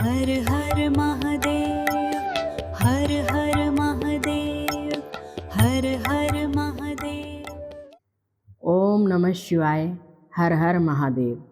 हर हर महादेव, हर हर महादेव, हर हर महादेव। ओम नमः शिवाय। हर हर महादेव।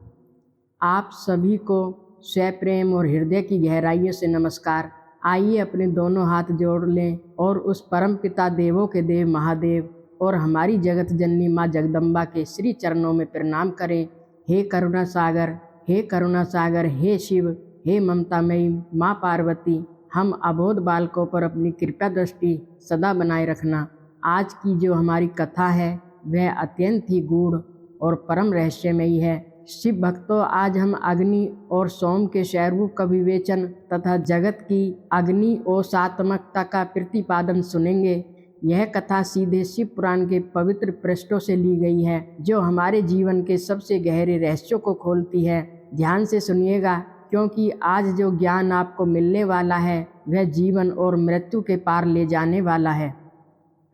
आप सभी को स्वप्रेम और हृदय की गहराइयों से नमस्कार। आइए अपने दोनों हाथ जोड़ लें और उस परम पिता देवों के देव महादेव और हमारी जगत जननी माँ जगदम्बा के श्री चरणों में प्रणाम करें। हे करुणा सागर, हे करुणा सागर, हे शिव, हे ममतामयी माँ पार्वती, हम अबोध बालकों पर अपनी कृपा दृष्टि सदा बनाए रखना। आज की जो हमारी कथा है वह अत्यंत ही गूढ़ और परम रहस्यमयी है। शिव भक्तों, आज हम अग्नि और सोम के स्वरूप का विवेचन तथा जगत की अग्नि और सात्मकता का प्रतिपादन सुनेंगे। यह कथा सीधे शिव पुराण के पवित्र पृष्ठों से ली गई है, जो हमारे जीवन के सबसे गहरे रहस्यों को खोलती है। ध्यान से सुनिएगा, क्योंकि आज जो ज्ञान आपको मिलने वाला है वह जीवन और मृत्यु के पार ले जाने वाला है।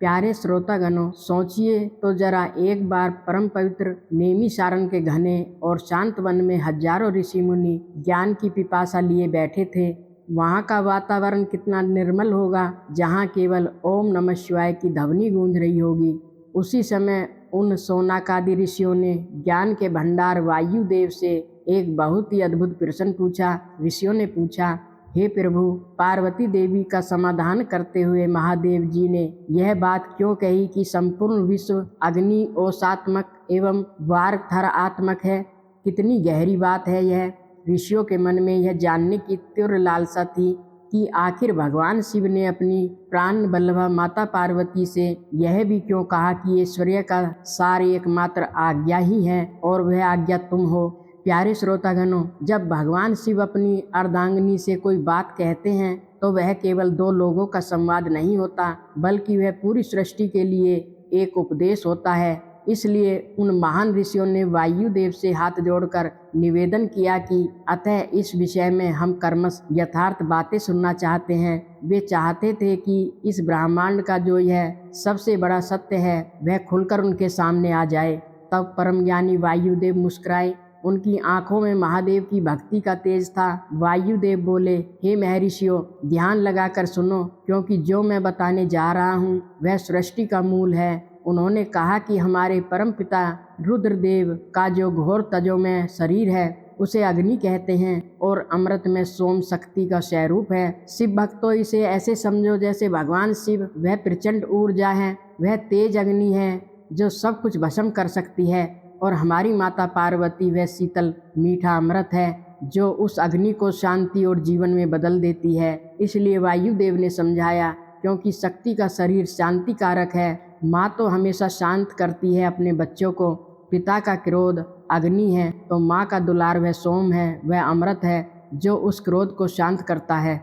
प्यारे श्रोतागणों, सोचिए तो जरा एक बार परम पवित्र नेमिषारण के घने और शांत वन में हजारों ऋषि मुनि ज्ञान की पिपासा लिए बैठे थे। वहाँ का वातावरण कितना निर्मल होगा, जहाँ केवल ओम नमः शिवाय की ध्वनि गूंज रही होगी। उसी समय उन सोनाकादि ऋषियों ने ज्ञान के भंडार वायुदेव से एक बहुत ही अद्भुत प्रश्न पूछा। ऋषियों ने पूछा, हे प्रभु, पार्वती देवी का समाधान करते हुए महादेव जी ने यह बात क्यों कही कि संपूर्ण विश्व अग्नि ओषात्मक एवं वार्धरात्मक है? कितनी गहरी बात है यह। ऋषियों के मन में यह जानने की तीव्र लालसा थी कि आखिर भगवान शिव ने अपनी प्राण बल्लभा माता पार्वती से यह भी क्यों कहा कि ऐश्वर्य का सार एकमात्र आज्ञा ही है और वह आज्ञा तुम हो। प्यारे श्रोतागणों, जब भगवान शिव अपनी अर्धांगिनी से कोई बात कहते हैं तो वह केवल दो लोगों का संवाद नहीं होता, बल्कि वह पूरी सृष्टि के लिए एक उपदेश होता है। इसलिए उन महान ऋषियों ने वायुदेव से हाथ जोड़कर निवेदन किया कि अतः इस विषय में हम कर्मश यथार्थ बातें सुनना चाहते हैं। वे चाहते थे कि इस ब्रह्मांड का जो यह सबसे बड़ा सत्य है वह खुलकर उनके सामने आ जाए। तब परम ज्ञानी वायुदेव मुस्कुराए। उनकी आंखों में महादेव की भक्ति का तेज था। वायुदेव बोले, हे महर्षियों, ध्यान लगाकर सुनो, क्योंकि जो मैं बताने जा रहा हूँ वह सृष्टि का मूल है। उन्होंने कहा कि हमारे परम पिता रुद्रदेव का जो घोर तजोमय शरीर है उसे अग्नि कहते हैं और अमृत में सोम शक्ति का स्वरूप है। शिव भक्तों, इसे ऐसे समझो जैसे भगवान शिव वह प्रचंड ऊर्जा है, वह तेज अग्नि है जो सब कुछ भस्म कर सकती है, और हमारी माता पार्वती वह शीतल मीठा अमृत है जो उस अग्नि को शांति और जीवन में बदल देती है। इसलिए वायुदेव ने समझाया, क्योंकि शक्ति का शरीर शांति कारक है। माँ तो हमेशा शांत करती है अपने बच्चों को। पिता का क्रोध अग्नि है तो माँ का दुलार वह सोम है, वह अमृत है जो उस क्रोध को शांत करता है।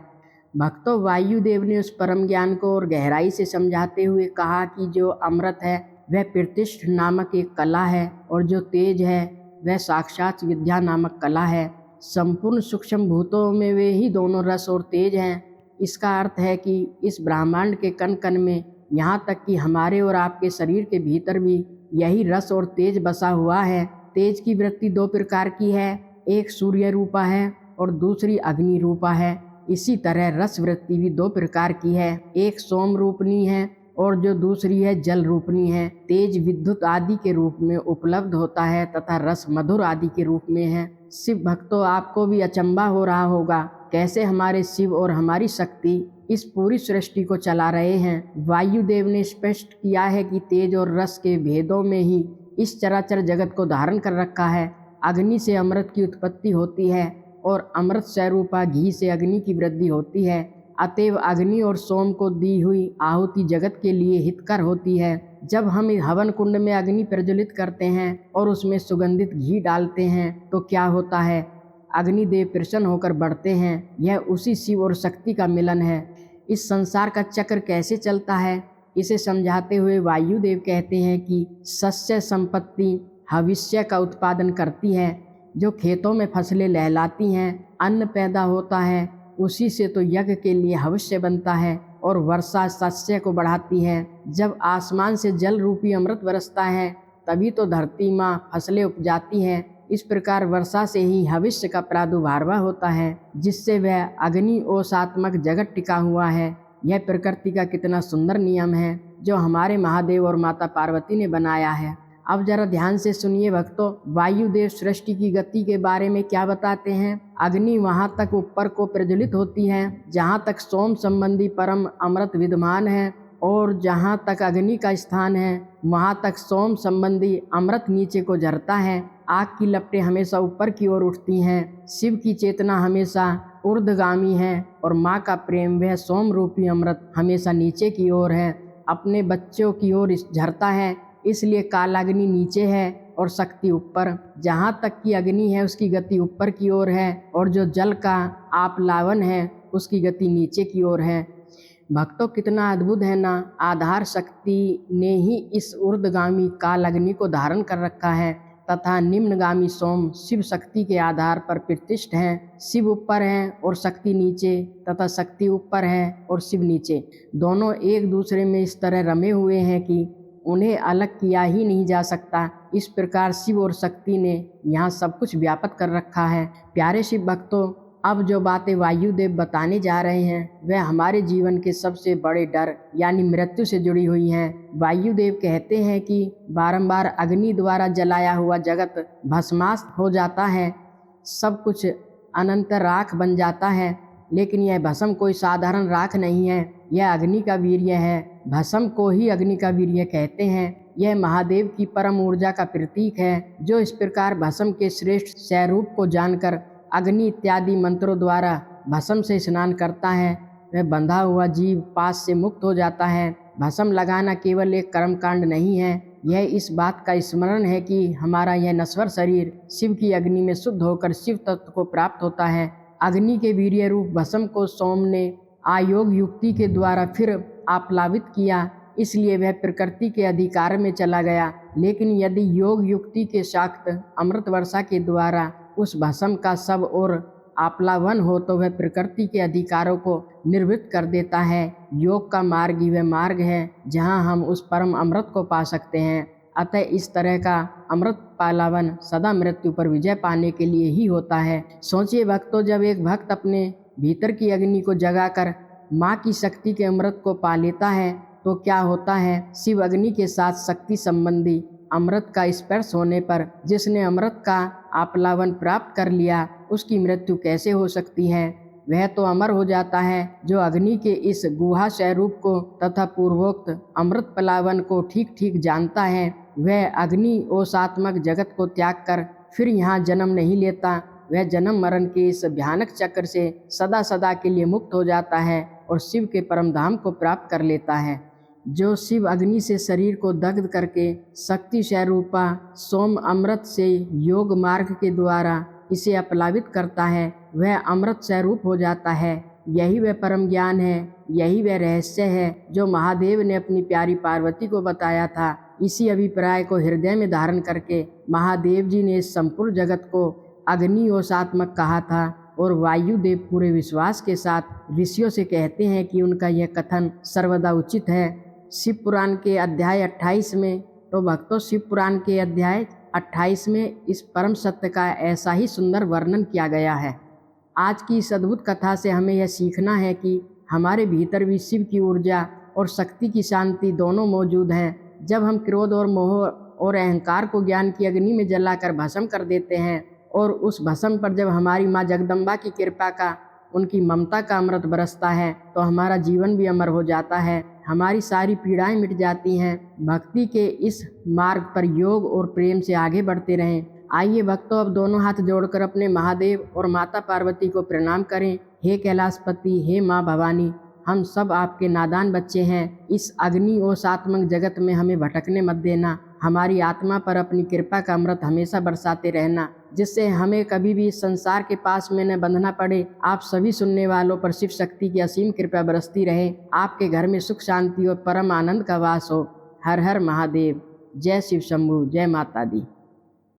भक्तों, वायुदेव ने उस परम ज्ञान को और गहराई से समझाते हुए कहा कि जो अमृत है वह प्रतिष्ठ नामक एक कला है, और जो तेज है वह साक्षात विद्या नामक कला है। संपूर्ण सूक्ष्म भूतों में वे ही दोनों रस और तेज हैं। इसका अर्थ है कि इस ब्रह्मांड के कण कण में, यहाँ तक कि हमारे और आपके शरीर के भीतर भी यही रस और तेज बसा हुआ है। तेज की वृत्ति दो प्रकार की है, एक सूर्य रूपा है और दूसरी अग्नि रूपा है। इसी तरह रस वृत्ति भी दो प्रकार की है, एक सोम रूपनी है और जो दूसरी है जल रूपनी है। तेज विद्युत आदि के रूप में उपलब्ध होता है तथा रस मधुर आदि के रूप में है। शिव भक्तों, आपको भी अचंभा हो रहा होगा कैसे हमारे शिव और हमारी शक्ति इस पूरी सृष्टि को चला रहे हैं। वायुदेव ने स्पष्ट किया है कि तेज और रस के भेदों में ही इस चराचर जगत को धारण कर रखा है। अग्नि से अमृत की उत्पत्ति होती है और अमृत स्वरूपा घी से अग्नि की वृद्धि होती है। अतएव अग्नि और सोम को दी हुई आहुति जगत के लिए हितकर होती है। जब हम इस हवन कुंड में अग्नि प्रज्वलित करते हैं और उसमें सुगंधित घी डालते हैं तो क्या होता है? अग्निदेव प्रसन्न होकर बढ़ते हैं। यह उसी शिव और शक्ति का मिलन है। इस संसार का चक्र कैसे चलता है, इसे समझाते हुए वायुदेव कहते हैं कि शस्य संपत्ति भविष्य का उत्पादन करती है। जो खेतों में फसलें लहलाती हैं, अन्न पैदा होता है, उसी से तो यज्ञ के लिए हविष्य बनता है और वर्षा शस्य को बढ़ाती है। जब आसमान से जल रूपी अमृत बरसता है तभी तो धरती माँ फसलें उपजाती है। इस प्रकार वर्षा से ही भविष्य का प्रादुर्भाव होता है, जिससे वह अग्नि ओषात्मक जगत टिका हुआ है। यह प्रकृति का कितना सुंदर नियम है जो हमारे महादेव और माता पार्वती ने बनाया है। अब जरा ध्यान से सुनिए भक्तों, वायुदेव सृष्टि की गति के बारे में क्या बताते हैं। अग्नि वहाँ तक ऊपर को प्रज्वलित होती है जहाँ तक सोम संबंधी परम अमृत विद्यमान है, और जहाँ तक अग्नि का स्थान है वहाँ तक सोम संबंधी अमृत नीचे को झरता है। आग की लपटें हमेशा ऊपर की ओर उठती हैं। शिव की चेतना हमेशा ऊर्ध्वगामी है और माँ का प्रेम वह सोम रूपी अमृत हमेशा नीचे की ओर है, अपने बच्चों की ओर झरता है। इसलिए कालाग्नि नीचे है और शक्ति ऊपर। जहाँ तक की अग्नि है उसकी गति ऊपर की ओर है, और जो जल का आप्लावन है उसकी गति नीचे की ओर है। भक्तों, कितना अद्भुत है ना। आधार शक्ति ने ही इस ऊर्ध्वगामी काल अग्नि को धारण कर रखा है तथा निम्नगामी सोम शिव शक्ति के आधार पर प्रतिष्ठित है। शिव ऊपर है और शक्ति नीचे, तथा शक्ति ऊपर है और शिव नीचे। दोनों एक दूसरे में इस तरह रमे हुए हैं कि उन्हें अलग किया ही नहीं जा सकता। इस प्रकार शिव और शक्ति ने यहाँ सब कुछ व्याप्त कर रखा है। प्यारे शिव भक्तों, अब जो बातें वायुदेव बताने जा रहे हैं वह हमारे जीवन के सबसे बड़े डर यानी मृत्यु से जुड़ी हुई हैं। वायुदेव कहते हैं कि बारंबार अग्नि द्वारा जलाया हुआ जगत भस्मास्त हो जाता है, सब कुछ अनंत राख बन जाता है, लेकिन यह भस्म कोई साधारण राख नहीं है, यह अग्नि का वीर्य है। भस्म को ही अग्नि का वीर्य कहते हैं। यह महादेव की परम ऊर्जा का प्रतीक है, जो इस प्रकार भस्म के श्रेष्ठ स्वरूप को जानकर अग्नि इत्यादि मंत्रों द्वारा भस्म से स्नान करता है, वह बंधा हुआ जीव पास से मुक्त हो जाता है। भस्म लगाना केवल एक कर्मकांड नहीं है, यह इस बात का स्मरण है कि हमारा यह नश्वर शरीर शिव की अग्नि में शुद्ध होकर शिव तत्व को प्राप्त होता है। अग्नि के वीर्य रूप भस्म को सोम ने आयोग युक्ति के द्वारा फिर आप्लावित किया, इसलिए वह प्रकृति के अधिकार में चला गया। लेकिन यदि योग युक्ति के शाक्त अमृत वर्षा के द्वारा उस भस्म का सब और आप्लावन हो तो वह प्रकृति के अधिकारों को निर्वृत्त कर देता है। योग का मार्ग ही वह मार्ग है जहां हम उस परम अमृत को पा सकते हैं। अतः इस तरह का अमृत पालावन सदा मृत्यु पर विजय पाने के लिए ही होता है। सोचिए भक्तों, जब एक भक्त अपने भीतर की अग्नि को जगाकर माँ की शक्ति के अमृत को पा लेता है तो क्या होता है। शिव अग्नि के साथ शक्ति संबंधी अमृत का स्पर्श होने पर जिसने अमृत का आप्लावन प्राप्त कर लिया उसकी मृत्यु कैसे हो सकती है। वह तो अमर हो जाता है जो अग्नि के इस गुहा स्वरूप को तथा पूर्वोक्त अमृत प्लावन को ठीक ठीक जानता है। वह अग्नि ओषात्मक जगत को त्याग कर फिर यहाँ जन्म नहीं लेता। वह जन्म मरण के इस भयानक चक्र से सदा सदा के लिए मुक्त हो जाता है और शिव के परम धाम को प्राप्त कर लेता है। जो शिव अग्नि से शरीर को दग्ध करके शक्ति स्वरूपा सोम अमृत से योग मार्ग के द्वारा इसे अपलावित करता है वह अमृत स्वरूप हो जाता है। यही वह परम ज्ञान है, यही वह रहस्य है जो महादेव ने अपनी प्यारी पार्वती को बताया था। इसी अभिप्राय को हृदय में धारण करके महादेव जी ने इस संपूर्ण जगत को अग्नि ओषात्मक कहा था, और वायुदेव पूरे विश्वास के साथ ऋषियों से कहते हैं कि उनका यह कथन सर्वदा उचित है। शिव पुराण के अध्याय 28 में, तो भक्तों शिव पुराण के अध्याय 28 में इस परम सत्य का ऐसा ही सुंदर वर्णन किया गया है। आज की इस अद्भुत कथा से हमें यह सीखना है कि हमारे भीतर भी शिव की ऊर्जा और शक्ति की शांति दोनों मौजूद हैं। जब हम क्रोध और मोह और अहंकार को ज्ञान की अग्नि में जलाकर भस्म कर देते हैं और उस भस्म पर जब हमारी माँ जगदम्बा की कृपा का, उनकी ममता का अमृत बरसता है तो हमारा जीवन भी अमर हो जाता है, हमारी सारी पीड़ाएं मिट जाती हैं। भक्ति के इस मार्ग पर योग और प्रेम से आगे बढ़ते रहें। आइए भक्तों, अब दोनों हाथ जोड़कर अपने महादेव और माता पार्वती को प्रणाम करें। हे कैलाशपति, हे माँ भवानी, हम सब आपके नादान बच्चे हैं। इस अग्नि ओषात्मक जगत में हमें भटकने मत देना। हमारी आत्मा पर अपनी कृपा का अमृत हमेशा बरसाते रहना, जिससे हमें कभी भी संसार के पास में न बंधना पड़े। आप सभी सुनने वालों पर शिव शक्ति की असीम कृपा बरसती रहे। आपके घर में सुख शांति और परम आनंद का वास हो। हर हर महादेव। जय शिव शंभू, जय माता दी।